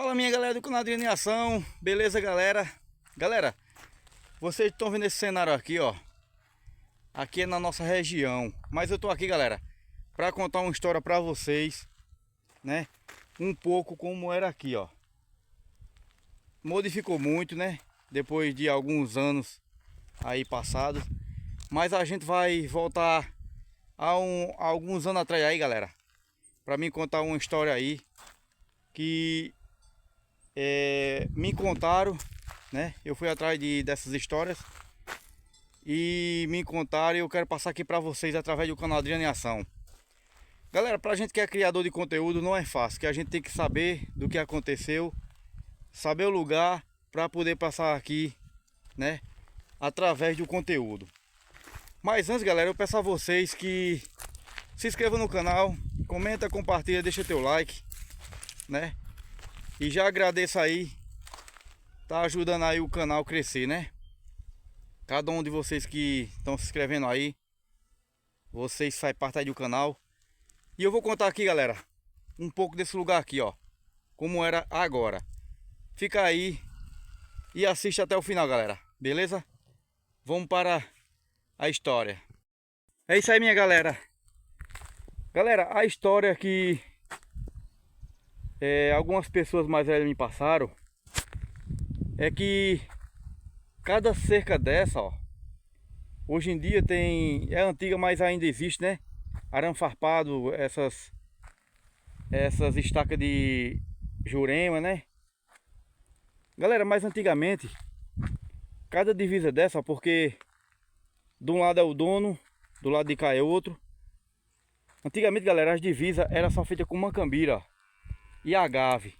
Fala minha galera do canal Adriano em Ação, beleza galera? Galera, vocês estão vendo esse cenário aqui, ó. Aqui é na nossa região, mas eu tô aqui galera para contar uma história para vocês, né? Um pouco como era aqui, ó. Modificou muito, né? Depois de alguns anos aí passados. Mas a gente vai voltar a alguns anos atrás aí galera, para mim contar uma história aí que me contaram, né? Eu fui atrás dessas histórias e me contaram, e eu quero passar aqui para vocês através do canal Adriano em Ação. Galera, pra gente que é criador de conteúdo não é fácil, que a gente tem que saber do que aconteceu, saber o lugar para poder passar aqui, né? Através do conteúdo. Mas antes galera, eu peço a vocês que se inscrevam no canal, comenta, compartilha, deixa teu like, né? E já agradeço aí, tá ajudando aí o canal a crescer, né? Cada um de vocês que estão se inscrevendo aí, vocês fazem parte aí do canal. E eu vou contar aqui, galera, um pouco desse lugar aqui, ó, como era agora. Fica aí e assiste até o final, galera, beleza? Vamos para a história. É isso aí, minha galera. Galera, a história que algumas pessoas mais velhas me passaram é que cada cerca dessa, ó, hoje em dia é antiga, mas ainda existe, né? Arame farpado, essas estacas de Jurema, né? Galera, mas antigamente cada divisa dessa, ó, porque de um lado é o dono, do lado de cá é outro. Antigamente, galera, as divisas eram só feitas com mancambira, ó, e agave.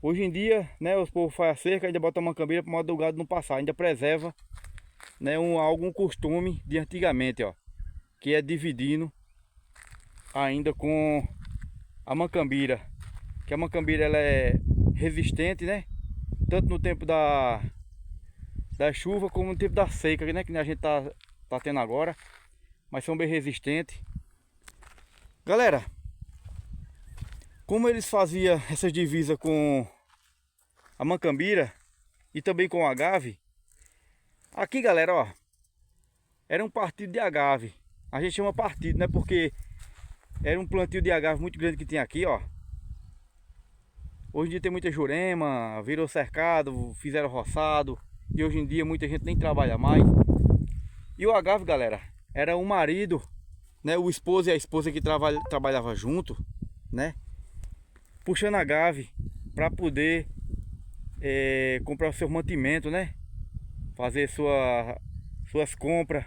Hoje em dia, né, os povos fazem a cerca, ainda botam uma mancambira para o modo do gado não passar, ainda preserva, né, algum costume de antigamente, ó, que é dividindo ainda com a mancambira, que a mancambira ela é resistente, né, tanto no tempo da chuva como no tempo da seca, né, que a gente tá tendo agora, mas são bem resistentes. Galera, como eles faziam essas divisas com a mancambira e também com o agave, aqui galera, ó, era um partido de agave. A gente chama partido, né? Porque era um plantio de agave muito grande que tinha aqui, ó. Hoje em dia tem muita jurema, virou cercado, fizeram roçado, e hoje em dia muita gente nem trabalha mais. E o agave, galera, era o marido, né? O esposo e a esposa que trabalhava junto, né? Puxando agave para poder comprar o seu mantimento, né? Fazer suas compras,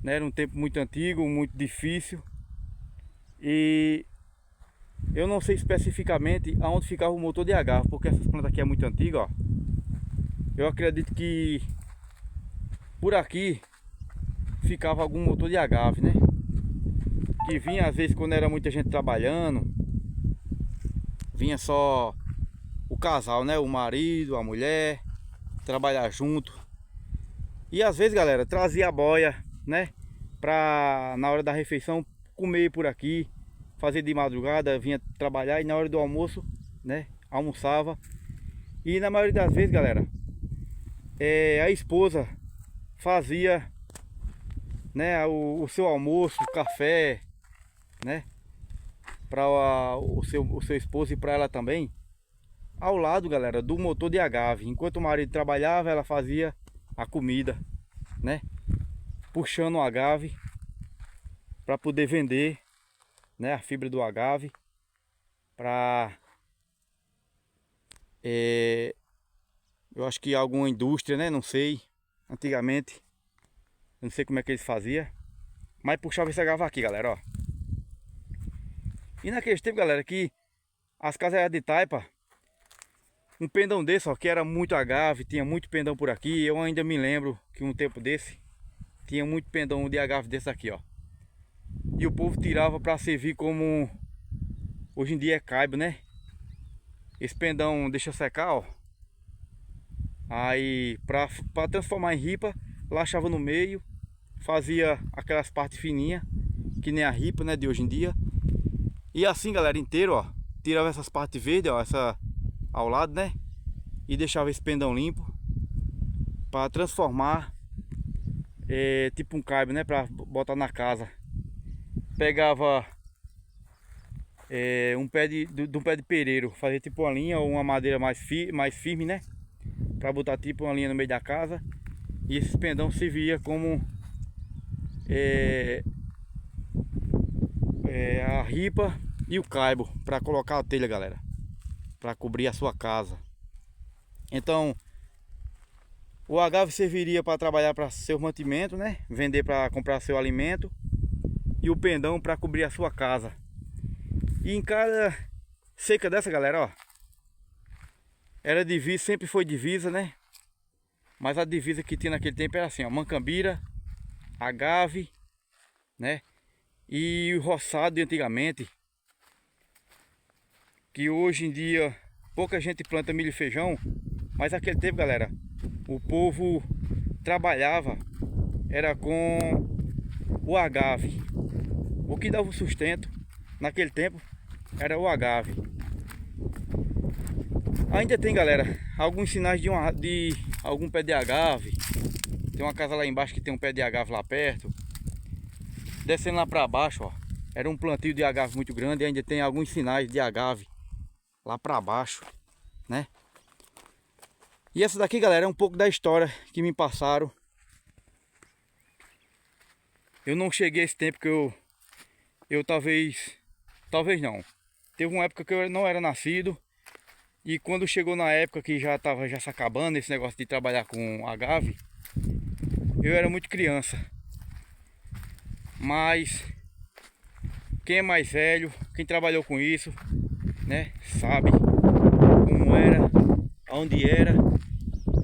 né? Era um tempo muito antigo, muito difícil. E eu não sei especificamente aonde ficava o motor de agave, porque essas plantas aqui é muito antiga, ó. Eu acredito que por aqui ficava algum motor de agave, né? Que vinha às vezes quando era muita gente trabalhando, vinha só o casal, né? O marido, a mulher, trabalhar junto. E às vezes, galera, trazia a boia, né? Pra na hora da refeição comer por aqui, fazer de madrugada, vinha trabalhar e na hora do almoço, né? Almoçava. E na maioria das vezes, galera, a esposa fazia, né? O seu almoço, o café, né? Para o seu esposo e para ela também, ao lado, galera, do motor de agave. Enquanto o marido trabalhava, ela fazia a comida, né? Puxando o agave para poder vender, né? A fibra do agave para eu acho que alguma indústria, né? Não sei. Antigamente, eu não sei como é que eles faziam, mas puxava esse agave aqui, galera, ó. E naquele tempo, galera, que as casas eram de taipa, um pendão desse, ó, que era muito agave, tinha muito pendão por aqui. Eu ainda me lembro que um tempo desse tinha muito pendão de agave desse aqui, ó. E o povo tirava para servir como hoje em dia é caibo, né? Esse pendão deixa secar, ó. Aí para transformar em ripa, laxava no meio, fazia aquelas partes fininhas, que nem a ripa, né, de hoje em dia. E assim, galera, inteiro, ó, tirava essas partes verdes, ó, essa ao lado, né? E deixava esse pendão limpo para transformar tipo um caibo, né? Para botar na casa. Pegava um pé de pereiro, fazer tipo uma linha ou uma madeira mais firme, né? Para botar tipo uma linha no meio da casa. E esse pendão servia como a ripa e o caibo para colocar a telha, galera, para cobrir a sua casa. Então o agave serviria para trabalhar para seu mantimento, né? Vender para comprar seu alimento, e o pendão para cobrir a sua casa. E em cada seca dessa, galera, ó, era divisa, sempre foi divisa, né? Mas a divisa que tinha naquele tempo era assim, ó, mancambira, agave, né? E o roçado de antigamente, que hoje em dia pouca gente planta milho e feijão, mas naquele tempo, galera, o povo trabalhava era com o agave. O que dava o sustento naquele tempo era o agave. Ainda tem, galera, alguns sinais de algum pé de agave. Tem uma casa lá embaixo que tem um pé de agave lá perto. Descendo lá para baixo, ó, era um plantio de agave muito grande. E ainda tem alguns sinais de agave lá para baixo, né? E essa daqui, galera, é um pouco da história que me passaram. Eu não cheguei a esse tempo que eu talvez não. Teve uma época que eu não era nascido. E quando chegou na época que já estava se acabando esse negócio de trabalhar com agave, eu era muito criança. Mas quem é mais velho, quem trabalhou com isso, né, sabe como era, onde era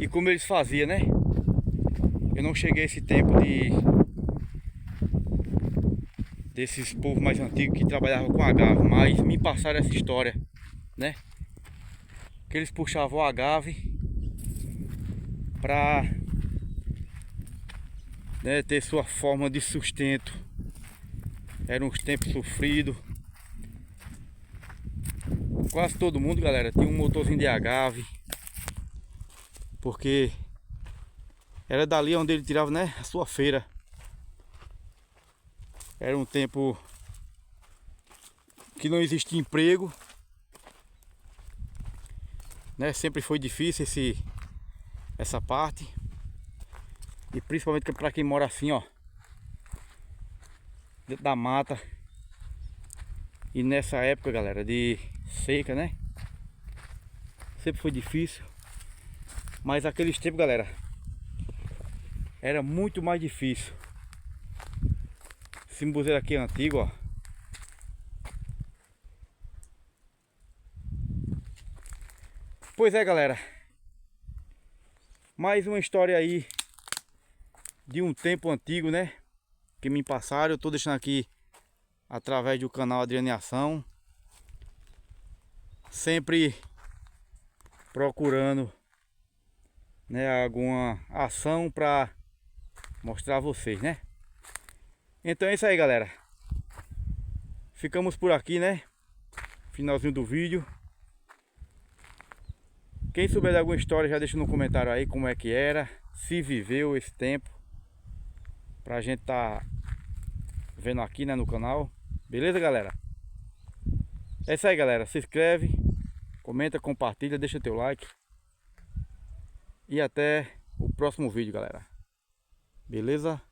e como eles faziam, né? Eu não cheguei a esse tempo desses povos mais antigos que trabalhavam com agave, mas me passaram essa história, né? Que eles puxavam o agave para, né, ter sua forma de sustento. Eram uns tempos sofridos. Quase todo mundo, galera, tinha um motorzinho de agave, porque era dali onde ele tirava, né, a sua feira. Era um tempo que não existia emprego, né? Sempre foi difícil essa parte. E principalmente para quem mora assim, ó, dentro da mata. E nessa época, galera, de seca, né? Sempre foi difícil. Mas aqueles tempos, galera, era muito mais difícil. Esse simboleiro aqui é antigo, ó. Pois é, galera, mais uma história aí de um tempo antigo, né, que me passaram. Eu tô deixando aqui através do canal Adriano em Ação, sempre procurando, né, alguma ação para mostrar a vocês, né? Então é isso aí, galera, ficamos por aqui, né? Finalzinho do vídeo. Quem souber de alguma história já deixa no comentário aí como é que era, se viveu esse tempo, pra gente tá vendo aqui, né, no canal. Beleza, galera? É isso aí, galera. Se inscreve, comenta, compartilha, deixa teu like. E até o próximo vídeo, galera. Beleza?